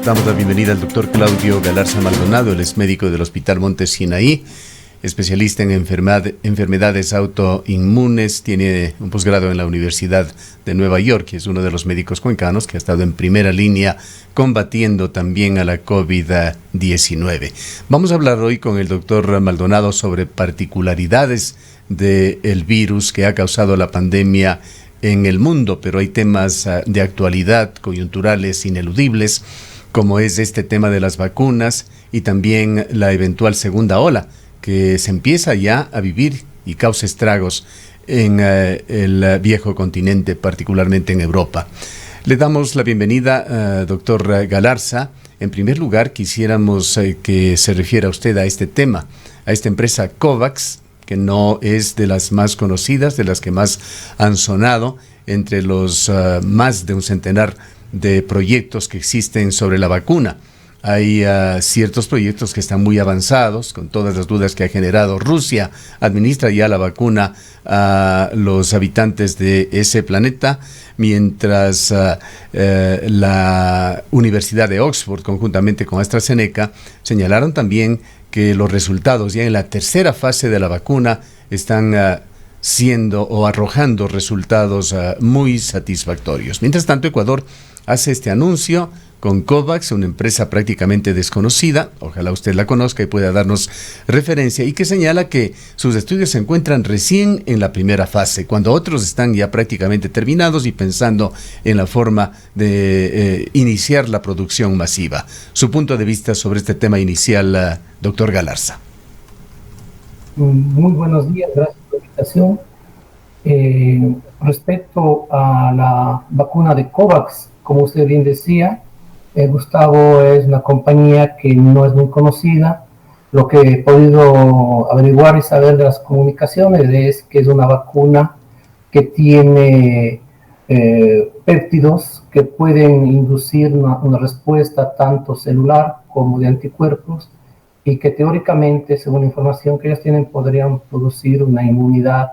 Damos la bienvenida al doctor Claudio Galarza Maldonado. Él es médico del Hospital Monte Sinaí, especialista en enfermedades autoinmunes. Tiene un posgrado en la Universidad de Nueva York y es uno de los médicos cuencanos que ha estado en primera línea combatiendo también a la COVID-19. Vamos a hablar hoy con el doctor Maldonado sobre particularidades del virus que ha causado la pandemia en el mundo, pero hay temas de actualidad, coyunturales, ineludibles, como es este tema de las vacunas y también la eventual segunda ola que se empieza ya a vivir y causa estragos en el viejo continente, particularmente en Europa. Le damos la bienvenida, doctor Galarza. En primer lugar, quisiéramos que se refiera usted a este tema, a esta empresa COVAX, que no es de las más conocidas, de las que más han sonado, entre los más de un centenar de proyectos que existen sobre la vacuna. Hay ciertos proyectos que están muy avanzados, con todas las dudas que ha generado. Rusia administra ya la vacuna a los habitantes de ese planeta, mientras la Universidad de Oxford, conjuntamente con AstraZeneca, señalaron también que los resultados ya en la tercera fase de la vacuna están siendo o arrojando resultados muy satisfactorios. Mientras tanto, Ecuador hace este anuncio con COVAX, una empresa prácticamente desconocida, ojalá usted la conozca y pueda darnos referencia, y que señala que sus estudios se encuentran recién en la primera fase, cuando otros están ya prácticamente terminados y pensando en la forma de iniciar la producción masiva. Su punto de vista sobre este tema inicial, doctor Galarza. Muy buenos días, gracias por la invitación. Respecto a la vacuna de COVAX, como usted bien decía, Gustavo, es una compañía que no es muy conocida. Lo que he podido averiguar y saber de las comunicaciones es que es una vacuna que tiene péptidos que pueden inducir una respuesta tanto celular como de anticuerpos, y que teóricamente, según la información que ellos tienen, podrían producir una inmunidad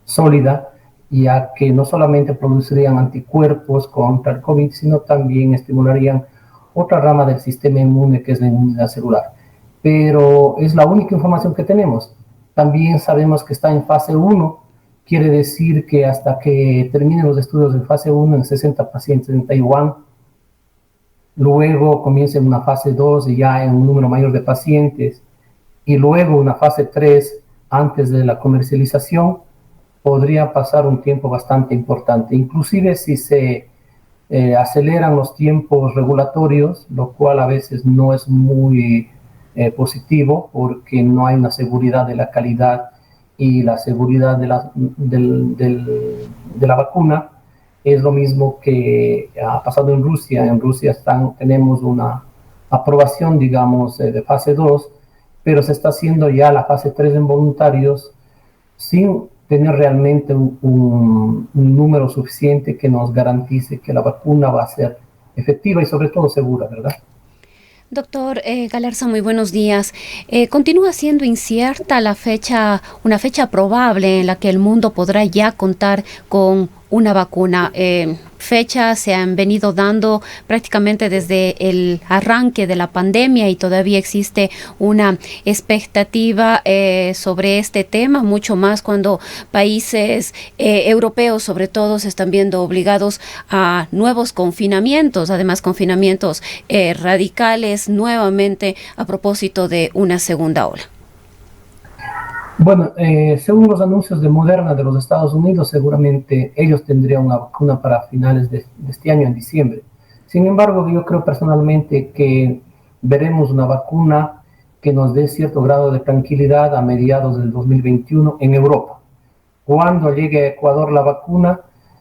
sólida, ya que no solamente producirían anticuerpos contra el COVID, sino también estimularían otra rama del sistema inmune, que es la inmunidad celular. Pero es la única información que tenemos. También sabemos que está en fase 1, quiere decir que hasta que terminen los estudios de fase 1 en 60 pacientes en Taiwán, luego comienza una fase 2 y ya en un número mayor de pacientes, y luego una fase 3 antes de la comercialización, podría pasar un tiempo bastante importante. Inclusive si se aceleran los tiempos regulatorios, lo cual a veces no es muy positivo, porque no hay una seguridad de la calidad y la seguridad de la vacuna. Es lo mismo que ha pasado en Rusia. En Rusia tenemos una aprobación, digamos, de fase 2, pero se está haciendo ya la fase 3 en voluntarios sin tener realmente un número suficiente que nos garantice que la vacuna va a ser efectiva y sobre todo segura, ¿verdad? Doctor Galarza, muy buenos días. Continúa siendo incierta una fecha probable en la que el mundo podrá ya contar con una vacuna. Fechas se han venido dando prácticamente desde el arranque de la pandemia y todavía existe una expectativa sobre este tema, mucho más cuando países europeos sobre todo se están viendo obligados a nuevos confinamientos, además confinamientos radicales nuevamente a propósito de una segunda ola. Bueno, según los anuncios de Moderna de los Estados Unidos, seguramente ellos tendrían una vacuna para finales de este año, en diciembre. Sin embargo, yo creo personalmente que veremos una vacuna que nos dé cierto grado de tranquilidad a mediados del 2021 en Europa. Cuando llegue a Ecuador la vacuna,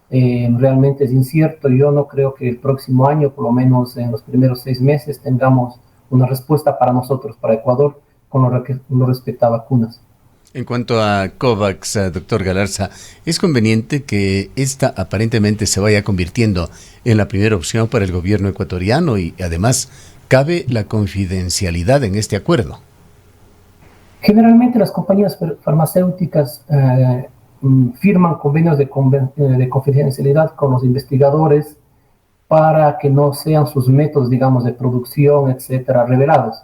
realmente es incierto. Yo no creo que el próximo año, por lo menos en los primeros 6 meses, tengamos una respuesta para nosotros, para Ecuador, con lo respecta a vacunas. En cuanto a COVAX, doctor Galarza, ¿es conveniente que esta aparentemente se vaya convirtiendo en la primera opción para el gobierno ecuatoriano y además cabe la confidencialidad en este acuerdo? Generalmente las compañías farmacéuticas firman convenios de confidencialidad con los investigadores para que no sean sus métodos, digamos, de producción, etcétera, revelados.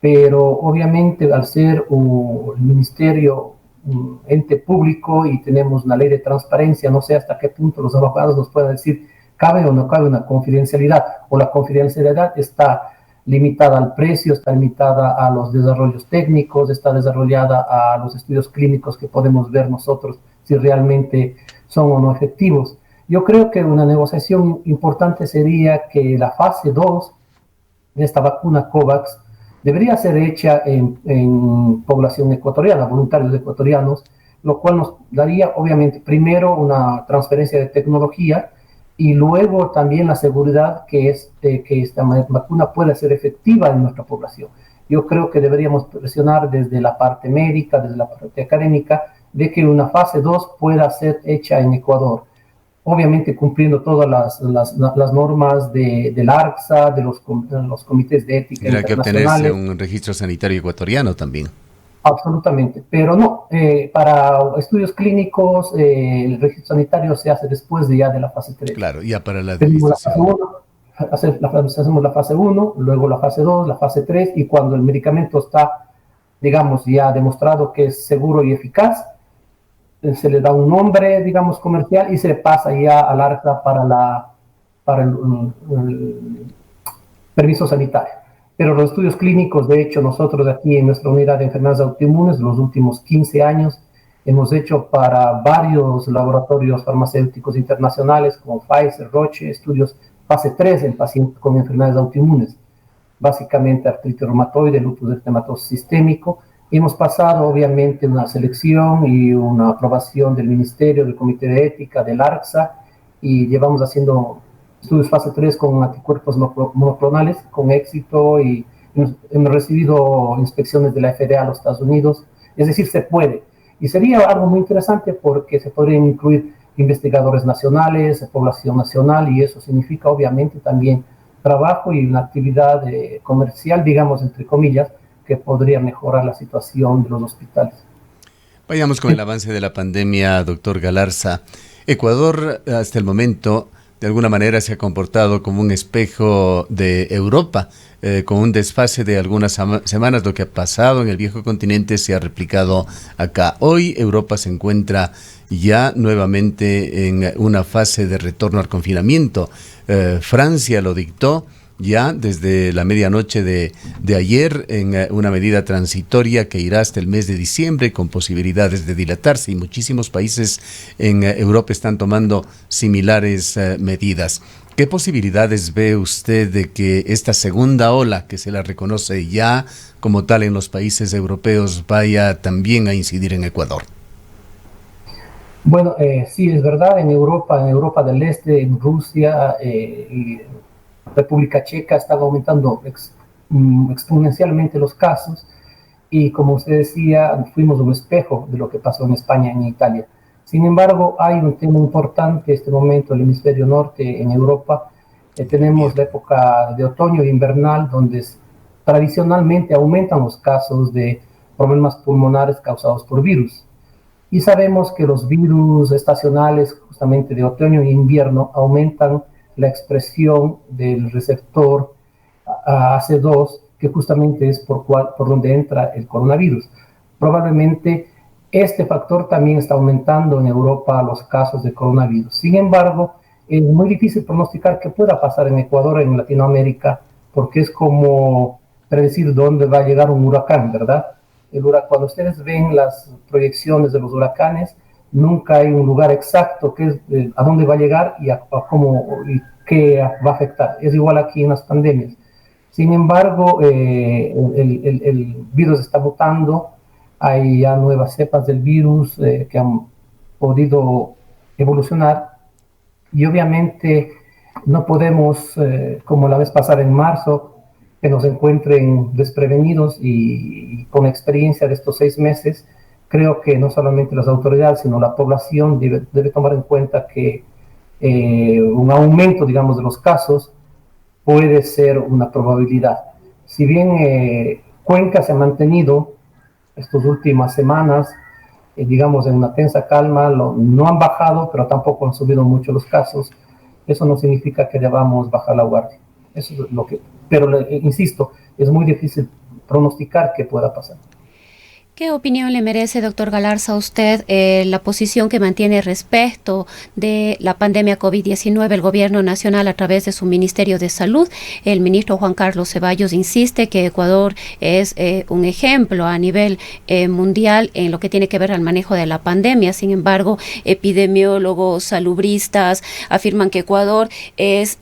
Pero obviamente al ser el ministerio un ente público y tenemos una ley de transparencia, no sé hasta qué punto los abogados nos pueden decir cabe o no cabe una confidencialidad, o la confidencialidad está limitada al precio, está limitada a los desarrollos técnicos, está desarrollada a los estudios clínicos que podemos ver nosotros si realmente son o no efectivos. Yo creo que una negociación importante sería que la fase 2 de esta vacuna COVAX debería ser hecha en población ecuatoriana, voluntarios ecuatorianos, lo cual nos daría obviamente primero una transferencia de tecnología y luego también la seguridad que esta vacuna pueda ser efectiva en nuestra población. Yo creo que deberíamos presionar desde la parte médica, desde la parte académica, de que una fase 2 pueda ser hecha en Ecuador. Obviamente cumpliendo todas las normas del ARCSA, de los comités de ética Tendrá que internacionales. obtenerse un registro sanitario ecuatoriano también. Absolutamente, pero no, para estudios clínicos el registro sanitario se hace después de la fase 3. Claro, ya para la administración. Hacemos la fase 1, luego la fase 2, la fase 3, y cuando el medicamento está, digamos, ya demostrado que es seguro y eficaz, se le da un nombre, digamos, comercial y se le pasa ya al ARCA para el permiso sanitario. Pero los estudios clínicos, de hecho, nosotros aquí en nuestra unidad de enfermedades autoinmunes, los últimos 15 años, hemos hecho para varios laboratorios farmacéuticos internacionales como Pfizer, Roche, estudios fase 3 en pacientes con enfermedades autoinmunes, básicamente artritis reumatoide, lupus eritematoso sistémico. Hemos pasado, obviamente, una selección y una aprobación del Ministerio, del Comité de Ética, del ARCSA, y llevamos haciendo estudios fase 3 con anticuerpos monoclonales con éxito y hemos recibido inspecciones de la FDA a los Estados Unidos. Es decir, se puede. Y sería algo muy interesante porque se podrían incluir investigadores nacionales, población nacional, y eso significa, obviamente, también trabajo y una actividad comercial, digamos, entre comillas, que podría mejorar la situación de los hospitales. Vayamos con el avance de la pandemia, doctor Galarza. Ecuador, hasta el momento, de alguna manera se ha comportado como un espejo de Europa, con un desfase de algunas semanas. Lo que ha pasado en el viejo continente se ha replicado acá. Hoy Europa se encuentra ya nuevamente en una fase de retorno al confinamiento. Francia lo dictó ya desde la medianoche de ayer en una medida transitoria que irá hasta el mes de diciembre con posibilidades de dilatarse, y muchísimos países en Europa están tomando similares medidas. ¿Qué posibilidades ve usted de que esta segunda ola, que se la reconoce ya como tal en los países europeos, vaya también a incidir en Ecuador? Bueno, sí, es verdad, en Europa del Este, en Rusia y República Checa están aumentando exponencialmente los casos, y como usted decía, fuimos un espejo de lo que pasó en España y en Italia. Sin embargo, hay un tema importante en este momento en el hemisferio norte, en Europa. Tenemos la época de otoño e invernal, donde tradicionalmente aumentan los casos de problemas pulmonares causados por virus. Y sabemos que los virus estacionales, justamente de otoño e invierno, aumentan la expresión del receptor AC2, que justamente es por donde entra el coronavirus. Probablemente este factor también está aumentando en Europa los casos de coronavirus. Sin embargo, es muy difícil pronosticar qué pueda pasar en Ecuador, en Latinoamérica, porque es como predecir dónde va a llegar un huracán, ¿verdad? Cuando ustedes ven las proyecciones de los huracanes, nunca hay un lugar exacto que es a dónde va a llegar y a cómo y qué va a afectar. Es igual aquí en las pandemias. Sin embargo, el virus está mutando, hay ya nuevas cepas del virus que han podido evolucionar, y obviamente no podemos, como la vez pasada en marzo, que nos encuentren desprevenidos, y con experiencia de estos 6 meses, creo que no solamente las autoridades, sino la población debe tomar en cuenta que un aumento, digamos, de los casos puede ser una probabilidad. Si bien Cuenca se ha mantenido estas últimas semanas, digamos, en una tensa calma, no han bajado, pero tampoco han subido mucho los casos. eso no significa que debamos bajar la guardia. Eso es lo que, pero insisto, es muy difícil pronosticar qué pueda pasar. ¿Qué opinión le merece, doctor Galarza, a usted la posición que mantiene respecto de la pandemia COVID-19 el Gobierno Nacional a través de su Ministerio de Salud? El ministro Juan Carlos Ceballos insiste que Ecuador es un ejemplo a nivel mundial en lo que tiene que ver al manejo de la pandemia. Sin embargo, epidemiólogos, salubristas afirman que Ecuador es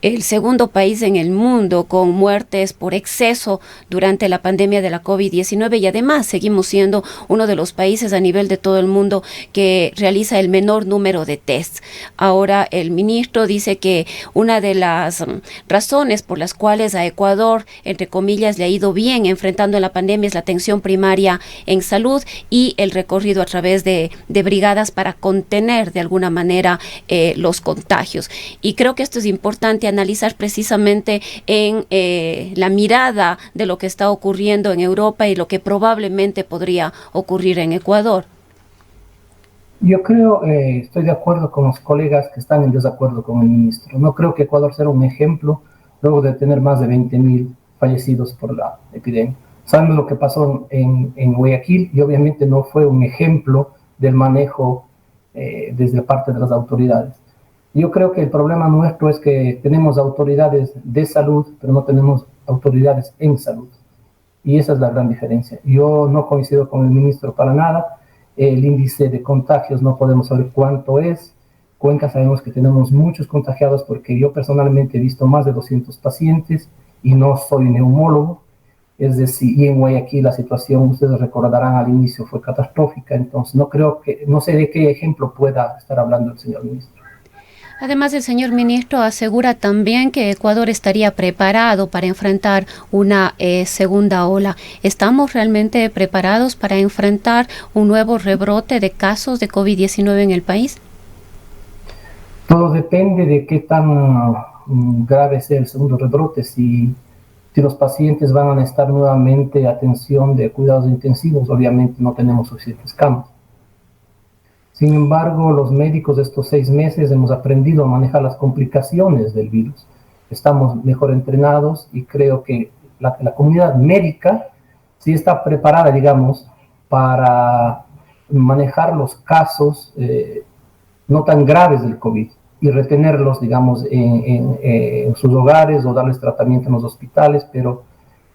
el segundo país en el mundo con muertes por exceso durante la pandemia de la COVID-19 y además seguimos siendo uno de los países a nivel de todo el mundo que realiza el menor número de tests. Ahora el ministro dice que una de las razones por las cuales a Ecuador, entre comillas, le ha ido bien enfrentando la pandemia es la atención primaria en salud y el recorrido a través de brigadas para contener de alguna manera los contagios. Y creo que esto es importante analizar precisamente en la mirada de lo que está ocurriendo en Europa y lo que probablemente podría ocurrir en Ecuador. Yo creo, estoy de acuerdo con los colegas que están en desacuerdo con el ministro. No creo que Ecuador sea un ejemplo luego de tener más de 20.000 fallecidos por la epidemia. Sabemos lo que pasó en Guayaquil y obviamente no fue un ejemplo del manejo desde parte de las autoridades. Yo creo que el problema nuestro es que tenemos autoridades de salud, pero no tenemos autoridades en salud. Y esa es la gran diferencia. Yo no coincido con el ministro para nada. El índice de contagios no podemos saber cuánto es. Cuenca sabemos que tenemos muchos contagiados porque yo personalmente he visto más de 200 pacientes y no soy neumólogo. Es decir, y en Guayaquil la situación, ustedes recordarán al inicio, fue catastrófica. Entonces no sé de qué ejemplo pueda estar hablando el señor ministro. Además, el señor ministro asegura también que Ecuador estaría preparado para enfrentar una segunda ola. ¿Estamos realmente preparados para enfrentar un nuevo rebrote de casos de COVID-19 en el país? Todo depende de qué tan grave sea el segundo rebrote. Si los pacientes van a necesitar nuevamente atención de cuidados intensivos, obviamente no tenemos suficientes camas. Sin embargo, los médicos de estos 6 meses hemos aprendido a manejar las complicaciones del virus. Estamos mejor entrenados y creo que la comunidad médica sí está preparada, digamos, para manejar los casos no tan graves del COVID y retenerlos, digamos, en sus hogares o darles tratamiento en los hospitales, pero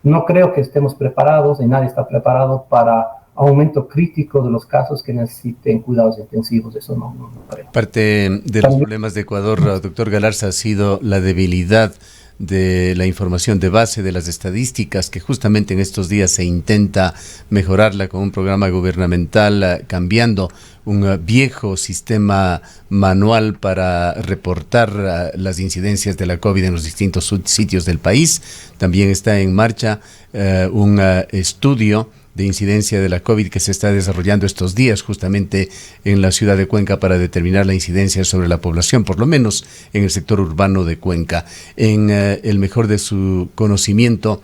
no creo que estemos preparados y nadie está preparado para aumento crítico de los casos que necesiten cuidados intensivos, eso no creo. Parte de los problemas de Ecuador, doctor Galarza, ha sido la debilidad de la información de base, de las estadísticas, que justamente en estos días se intenta mejorarla con un programa gubernamental, cambiando un viejo sistema manual para reportar las incidencias de la COVID en los distintos sitios del país. También está en marcha un estudio de incidencia de la COVID que se está desarrollando estos días justamente en la ciudad de Cuenca para determinar la incidencia sobre la población, por lo menos en el sector urbano de Cuenca. En el mejor de su conocimiento,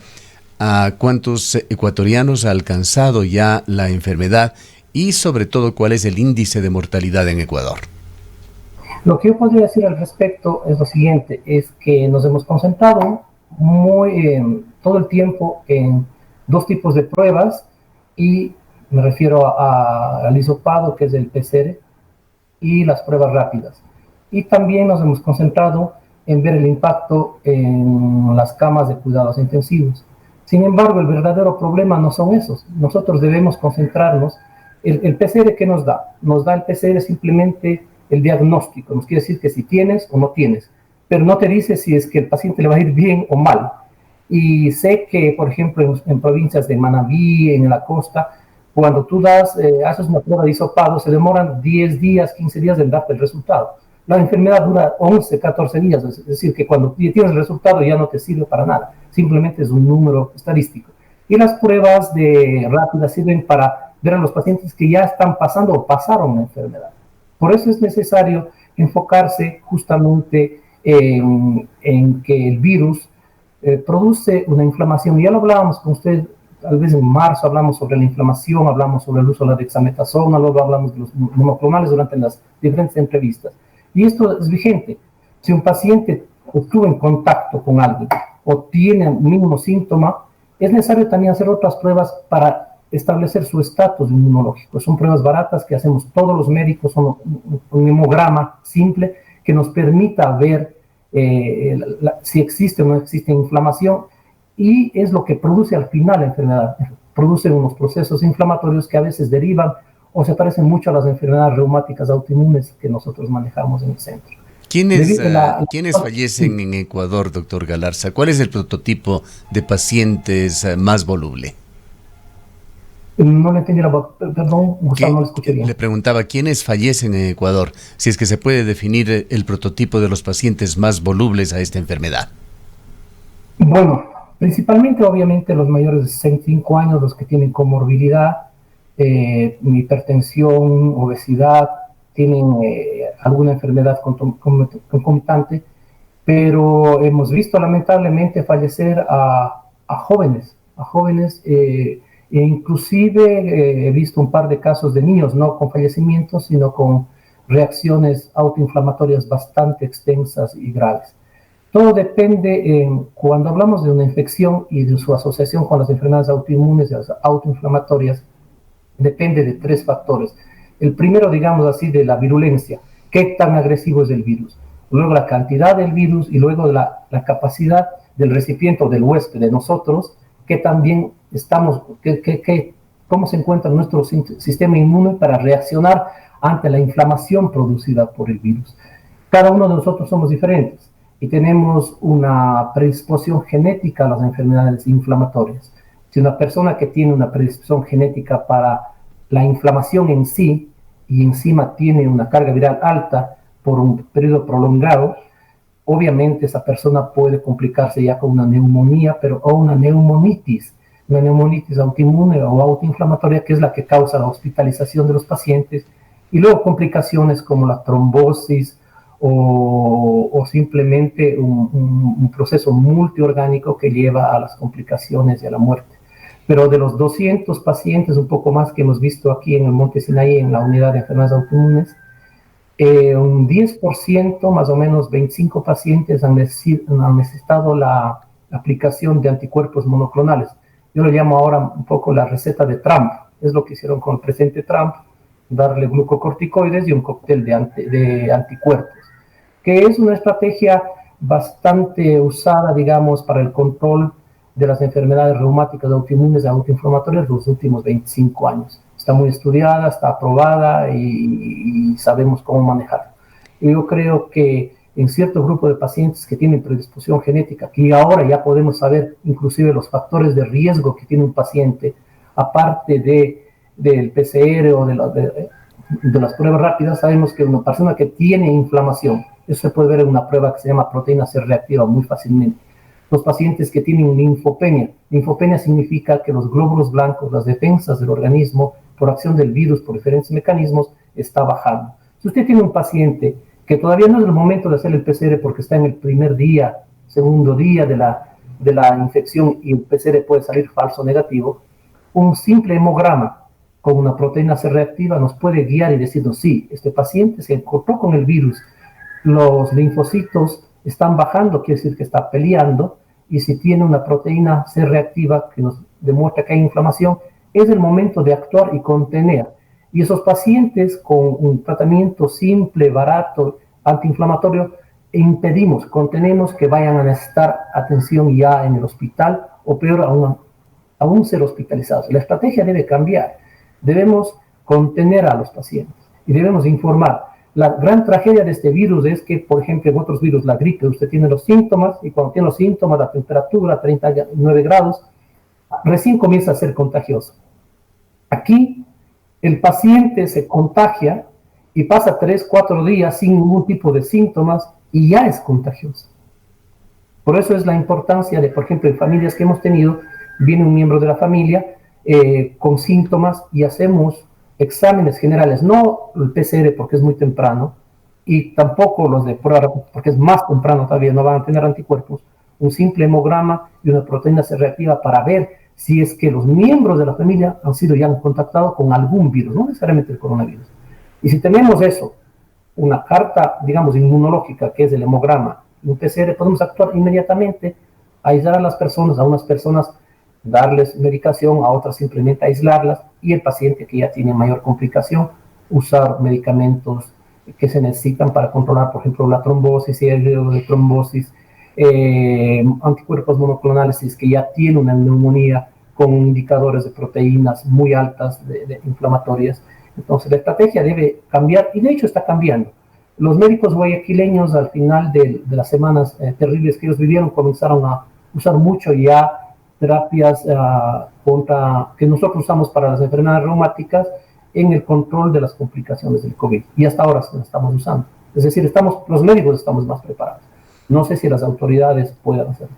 ¿a cuántos ecuatorianos ha alcanzado ya la enfermedad y sobre todo cuál es el índice de mortalidad en Ecuador? Lo que yo podría decir al respecto es lo siguiente, es que nos hemos concentrado todo el tiempo en 2 tipos de pruebas, y me refiero al hisopado, que es el PCR, y las pruebas rápidas. Y también nos hemos concentrado en ver el impacto en las camas de cuidados intensivos. Sin embargo, el verdadero problema no son esos. Nosotros debemos concentrarnos. El PCR, ¿qué nos da? Nos da el PCR simplemente el diagnóstico. Nos quiere decir que si tienes o no tienes, pero no te dice si es que el paciente le va a ir bien o mal. Y sé que, por ejemplo, en provincias de Manabí, en la costa, cuando tú haces una prueba de hisopado, se demoran 10 días, 15 días en darte el resultado. La enfermedad dura 11, 14 días, es decir, que cuando tienes el resultado ya no te sirve para nada, simplemente es un número estadístico. Y las pruebas rápidas sirven para ver a los pacientes que ya están pasando o pasaron la enfermedad. Por eso es necesario enfocarse justamente en que el virus produce una inflamación. Ya lo hablábamos con usted, tal vez en marzo hablamos sobre la inflamación, hablamos sobre el uso de la dexametasona, luego hablamos de los monoclonales durante las diferentes entrevistas. Y esto es vigente. Si un paciente estuvo en contacto con alguien o tiene un mínimo síntoma, es necesario también hacer otras pruebas para establecer su estatus inmunológico. Son pruebas baratas que hacemos todos los médicos, son un hemograma simple que nos permita ver si existe o no existe inflamación, y es lo que produce al final la enfermedad. Produce unos procesos inflamatorios que a veces derivan o se parecen mucho a las enfermedades reumáticas autoinmunes que nosotros manejamos en el centro. ¿Quiénes fallecen en Ecuador, doctor Galarza? ¿Cuál es el prototipo de pacientes más voluble? No le entendí, perdón, Gustavo, no le escuché bien. Le preguntaba, ¿quiénes fallecen en Ecuador? Si es que se puede definir el prototipo de los pacientes más volubles a esta enfermedad. Bueno, principalmente, obviamente, los mayores de 65 años, los que tienen comorbilidad, hipertensión, obesidad, tienen alguna enfermedad concomitante, pero hemos visto lamentablemente fallecer a jóvenes, e inclusive he visto un par de casos de niños, no con fallecimientos, sino con reacciones autoinflamatorias bastante extensas y graves. Todo depende, cuando hablamos de una infección y de su asociación con las enfermedades autoinmunes y las autoinflamatorias, depende de 3 factores. El primero, digamos así, de la virulencia, qué tan agresivo es el virus. Luego la cantidad del virus y luego la capacidad del recipiente o del huésped de nosotros, que también estamos, cómo se encuentra nuestro sistema inmune para reaccionar ante la inflamación producida por el virus. Cada uno de nosotros somos diferentes y tenemos una predisposición genética a las enfermedades inflamatorias. Si una persona que tiene una predisposición genética para la inflamación en sí, y encima tiene una carga viral alta por un periodo prolongado, obviamente esa persona puede complicarse ya con una neumonía, o una neumonitis autoinmune o autoinflamatoria, que es la que causa la hospitalización de los pacientes, y luego complicaciones como la trombosis o simplemente un proceso multiorgánico que lleva a las complicaciones y a la muerte. Pero de los 200 pacientes, un poco más que hemos visto aquí en el Monte Sinaí, en la unidad de enfermedades autoinmunes, un 10%, más o menos 25 pacientes han necesitado la aplicación de anticuerpos monoclonales. Yo lo llamo ahora un poco la receta de Trump. Es lo que hicieron con el presidente Trump, darle glucocorticoides y un cóctel de anticuerpos, que es una estrategia bastante usada, digamos, para el control de las enfermedades reumáticas autoinmunes y autoinflamatorias los últimos 25 años. Está muy estudiada, está aprobada y sabemos cómo manejarla. Yo creo que en cierto grupo de pacientes que tienen predisposición genética, que ahora ya podemos saber inclusive los factores de riesgo que tiene un paciente, aparte del PCR o de las pruebas rápidas, sabemos que una persona que tiene inflamación, eso se puede ver en una prueba que se llama proteína C reactiva muy fácilmente. Los pacientes que tienen linfopenia significa que los glóbulos blancos, las defensas del organismo, por acción del virus, por diferentes mecanismos, está bajando. Si usted tiene un paciente que todavía no es el momento de hacer el PCR porque está en el primer día, segundo día de la infección y el PCR puede salir falso negativo, un simple hemograma con una proteína C reactiva nos puede guiar y decirnos, sí, este paciente se encontró con el virus, los linfocitos están bajando, quiere decir que está peleando, y si tiene una proteína C reactiva que nos demuestra que hay inflamación, es el momento de actuar y contener. Y esos pacientes con un tratamiento simple, barato, antiinflamatorio, contenemos que vayan a necesitar atención ya en el hospital o peor aún ser hospitalizados. La estrategia debe cambiar. Debemos contener a los pacientes y debemos informar. La gran tragedia de este virus es que, por ejemplo, en otros virus, la gripe, usted tiene los síntomas y cuando tiene los síntomas, la temperatura, 39 grados, recién comienza a ser contagioso. Aquí, el paciente se contagia y pasa 3, 4 días sin ningún tipo de síntomas y ya es contagioso. Por eso es la importancia de, por ejemplo, en familias que hemos tenido, viene un miembro de la familia con síntomas y hacemos exámenes generales, no el PCR porque es muy temprano, y tampoco los de prueba porque es más temprano todavía, no van a tener anticuerpos, un simple hemograma y una proteína C reactiva para ver si es que los miembros de la familia han sido ya contactados con algún virus, no necesariamente el coronavirus. Y si tenemos eso, una carta, digamos, inmunológica, que es el hemograma, un PCR, podemos actuar inmediatamente, aislar a las personas, a unas personas darles medicación, a otras simplemente aislarlas, y el paciente que ya tiene mayor complicación, usar medicamentos que se necesitan para controlar, por ejemplo, la trombosis y el riesgo de trombosis, anticuerpos monoclonales si es que ya tiene una neumonía con indicadores de proteínas muy altas de inflamatorias. Entonces la estrategia debe cambiar, y de hecho está cambiando. Los médicos guayaquileños al final de las semanas terribles que ellos vivieron comenzaron a usar mucho ya terapias que nosotros usamos para las enfermedades reumáticas en el control de las complicaciones del COVID. Y hasta ahora las estamos usando. Es decir, los médicos estamos más preparados. No sé si las autoridades puedan hacerlo.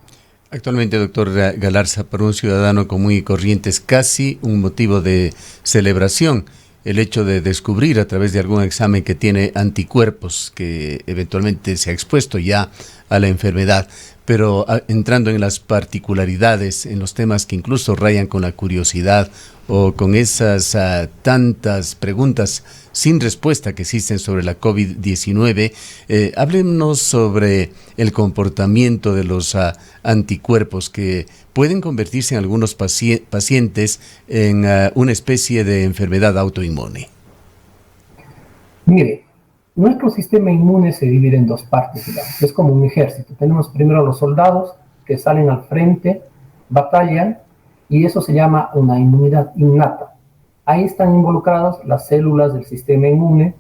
Actualmente, doctor Galarza, para un ciudadano común y corriente es casi un motivo de celebración el hecho de descubrir a través de algún examen que tiene anticuerpos, que eventualmente se ha expuesto ya a la enfermedad. Pero entrando en las particularidades, en los temas que incluso rayan con la curiosidad o con esas tantas preguntas sin respuesta que existen sobre la COVID-19, háblenos sobre el comportamiento de los anticuerpos que pueden convertirse en algunos pacientes en una especie de enfermedad autoinmune. Mire, nuestro sistema inmune se divide en dos partes, digamos. Es como un ejército. Tenemos primero los soldados que salen al frente, batallan, y eso se llama una inmunidad innata. Ahí están involucradas las células del sistema inmune,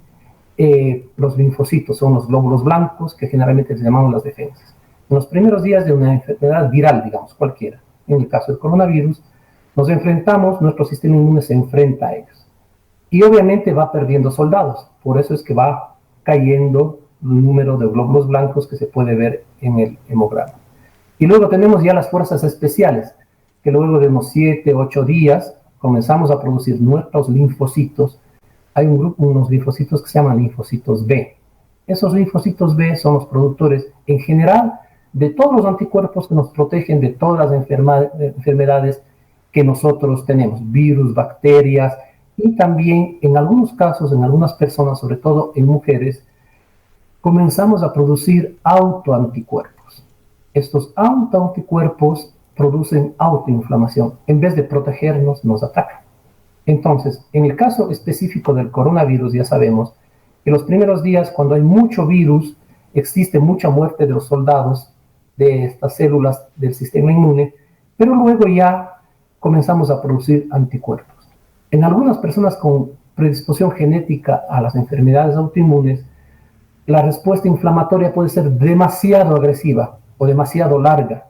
los linfocitos son los glóbulos blancos, que generalmente les llamamos las defensas. En los primeros días de una enfermedad viral, digamos, cualquiera, en el caso del coronavirus, nuestro sistema inmune se enfrenta a ellos. Y obviamente va perdiendo soldados, por eso es que va cayendo el número de glóbulos blancos que se puede ver en el hemograma. Y luego tenemos ya las fuerzas especiales, que luego de unos 7, 8 días comenzamos a producir nuestros linfocitos. Hay unos linfocitos que se llaman linfocitos B. Esos linfocitos B son los productores en general de todos los anticuerpos que nos protegen de todas las enfermedades que nosotros tenemos, virus, bacterias, y también en algunos casos, en algunas personas, sobre todo en mujeres, comenzamos a producir autoanticuerpos. Estos autoanticuerpos producen autoinflamación. En vez de protegernos, nos atacan. Entonces, en el caso específico del coronavirus, ya sabemos que los primeros días, cuando hay mucho virus, existe mucha muerte de los soldados de estas células del sistema inmune, pero luego ya comenzamos a producir anticuerpos. En algunas personas con predisposición genética a las enfermedades autoinmunes, la respuesta inflamatoria puede ser demasiado agresiva o demasiado larga,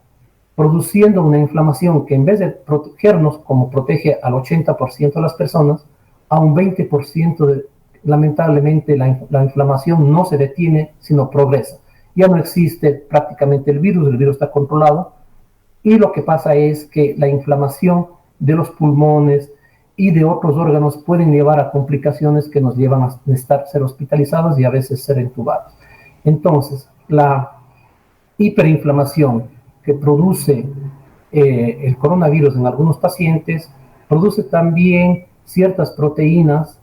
produciendo una inflamación que en vez de protegernos, como protege al 80% de las personas, a un 20% lamentablemente la inflamación no se detiene, sino progresa. Ya no existe prácticamente el virus está controlado, y lo que pasa es que la inflamación de los pulmones y de otros órganos pueden llevar a complicaciones que nos llevan a ser hospitalizados y a veces ser entubados. Entonces, la hiperinflamación que produce el coronavirus en algunos pacientes produce también ciertas proteínas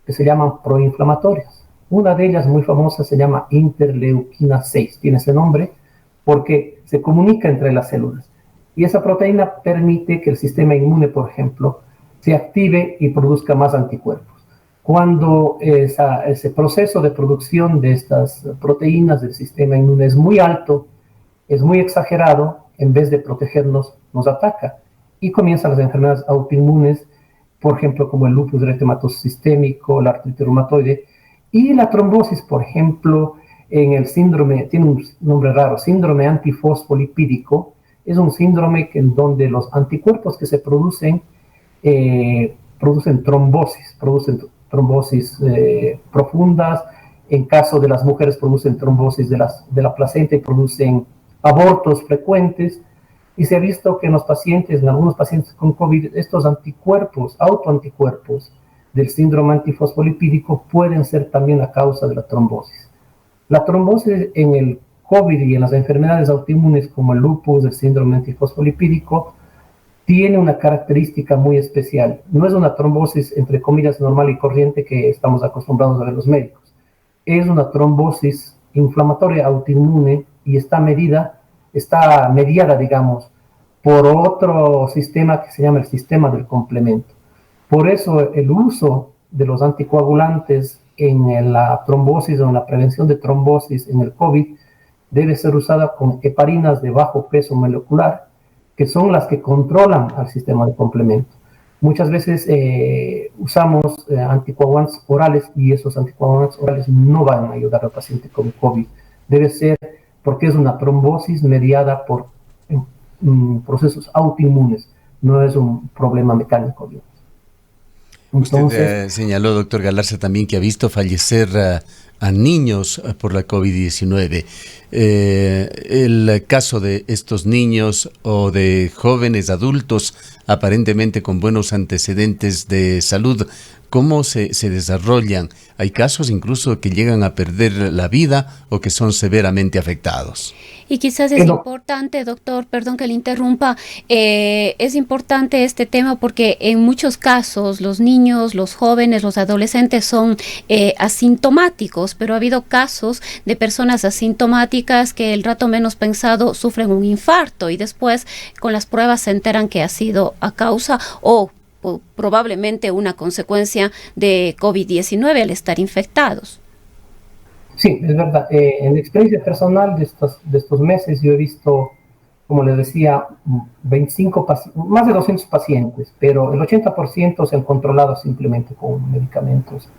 que se llaman proinflamatorias. Una de ellas muy famosa se llama interleuquina 6, tiene ese nombre porque se comunica entre las células. Y esa proteína permite que el sistema inmune, por ejemplo, se active y produzca más anticuerpos. Cuando ese proceso de producción de estas proteínas del sistema inmune es muy alto, es muy exagerado, en vez de protegernos, nos ataca. Y comienzan las enfermedades autoinmunes, por ejemplo, como el lupus eritematoso sistémico, la artritis reumatoide, y la trombosis, por ejemplo, en el síndrome, tiene un nombre raro, síndrome antifosfolipídico. Es un síndrome en donde los anticuerpos que se producen producen trombosis profundas. En caso de las mujeres producen trombosis de la placenta y producen abortos frecuentes. Y se ha visto que en algunos pacientes con COVID, estos anticuerpos, autoanticuerpos del síndrome antifosfolipídico pueden ser también la causa de la trombosis. La trombosis en el COVID y en las enfermedades autoinmunes como el lupus, el síndrome antifosfolipídico, tiene una característica muy especial. No es una trombosis, entre comillas, normal y corriente que estamos acostumbrados a ver los médicos. es una trombosis inflamatoria autoinmune y está mediada, digamos, por otro sistema que se llama el sistema del complemento. Por eso el uso de los anticoagulantes en la trombosis o en la prevención de trombosis en el COVID debe ser usada con heparinas de bajo peso molecular, que son las que controlan al sistema de complemento. Muchas veces usamos anticoagulantes orales y esos anticoagulantes orales no van a ayudar al paciente con COVID. Debe ser porque es una trombosis mediada por procesos autoinmunes, no es un problema mecánico. Usted señaló, doctor Galarza, también que ha visto fallecer a niños por la COVID-19. El caso de estos niños o de jóvenes adultos aparentemente con buenos antecedentes de salud, ¿cómo se desarrollan? Hay casos incluso que llegan a perder la vida o que son severamente afectados. Y quizás es importante, doctor, perdón que le interrumpa, es importante este tema porque en muchos casos los niños, los jóvenes, los adolescentes son asintomáticos, pero ha habido casos de personas asintomáticas que el rato menos pensado sufren un infarto y después con las pruebas se enteran que ha sido a causa o probablemente una consecuencia de COVID-19 al estar infectados. Sí, es verdad. En la experiencia personal de estos meses yo he visto, como les decía, más de 200 pacientes, pero el 80% se han controlado simplemente con medicamentos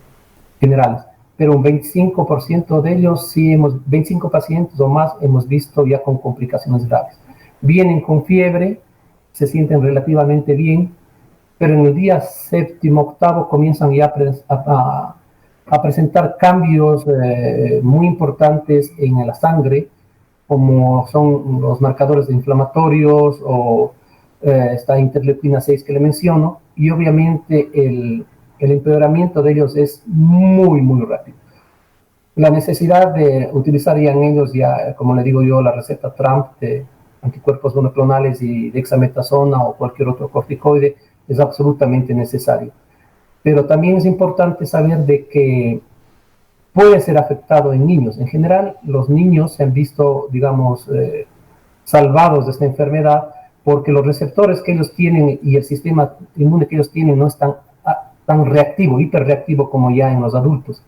generales. Pero un 25% de ellos, 25 pacientes o más, hemos visto ya con complicaciones graves. Vienen con fiebre, se sienten relativamente bien, pero en el día séptimo, octavo comienzan ya a presentar cambios muy importantes en la sangre, como son los marcadores de inflamatorios o esta interleuquina 6 que le menciono, y obviamente el empeoramiento de ellos es muy, muy rápido. La necesidad de utilizar ya en ellos, como le digo yo, la receta Trump de anticuerpos monoclonales y dexametasona o cualquier otro corticoide es absolutamente necesario. Pero también es importante saber de que puede ser afectado en niños. En general, los niños se han visto, digamos, salvados de esta enfermedad porque los receptores que ellos tienen y el sistema inmune que ellos tienen no es tan reactivo, hiperreactivo como ya en los adultos.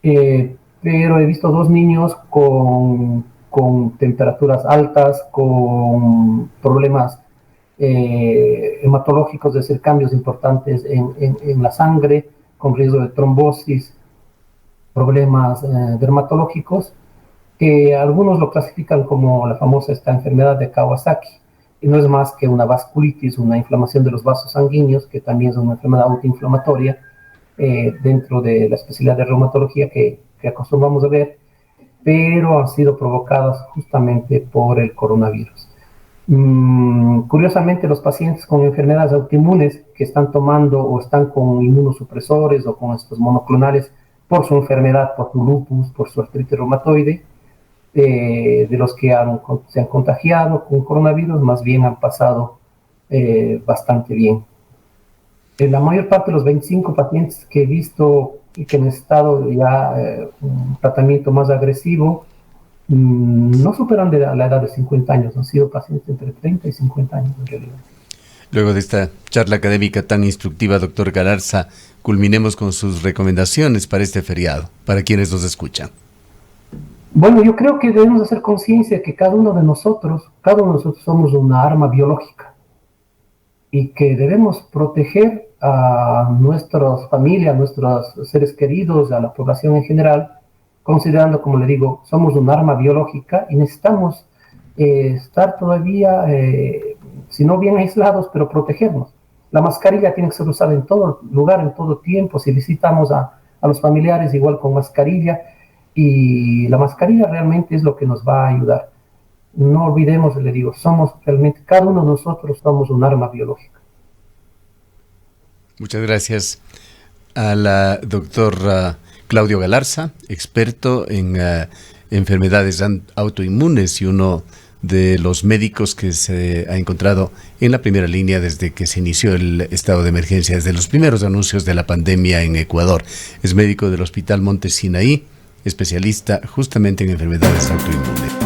Pero he visto 2 niños con temperaturas altas, con problemas hematológicos, es decir, cambios importantes en la sangre, con riesgo de trombosis, problemas dermatológicos, que algunos lo clasifican como la famosa esta enfermedad de Kawasaki, y no es más que una vasculitis, una inflamación de los vasos sanguíneos, que también es una enfermedad autoinflamatoria dentro de la especialidad de reumatología que acostumbramos a ver, pero han sido provocadas justamente por el coronavirus. Curiosamente, los pacientes con enfermedades autoinmunes que están tomando o están con inmunosupresores o con estos monoclonales por su enfermedad, por su lupus, por su artritis reumatoide, de los que se han contagiado con coronavirus, más bien han pasado bastante bien. La mayor parte de los 25 pacientes que he visto y que han estado ya un tratamiento más agresivo, no superan de la edad de 50 años, han sido pacientes entre 30 y 50 años en realidad. Luego de esta charla académica tan instructiva, doctor Galarza, culminemos con sus recomendaciones para este feriado, para quienes nos escuchan. Bueno, yo creo que debemos hacer conciencia que cada uno de nosotros somos una arma biológica y que debemos proteger a nuestras familias, a nuestros seres queridos, a la población en general, considerando, como le digo, somos un arma biológica y necesitamos estar todavía, si no bien aislados, pero protegernos. La mascarilla tiene que ser usada en todo lugar, en todo tiempo. Si visitamos a los familiares, igual con mascarilla, y la mascarilla realmente es lo que nos va a ayudar. No olvidemos, le digo, cada uno de nosotros somos un arma biológica. Muchas gracias a la doctora Claudio Galarza, experto en enfermedades autoinmunes y uno de los médicos que se ha encontrado en la primera línea desde que se inició el estado de emergencia, desde los primeros anuncios de la pandemia en Ecuador. Es médico del Hospital Monte Sinaí especialista justamente en enfermedades autoinmunes.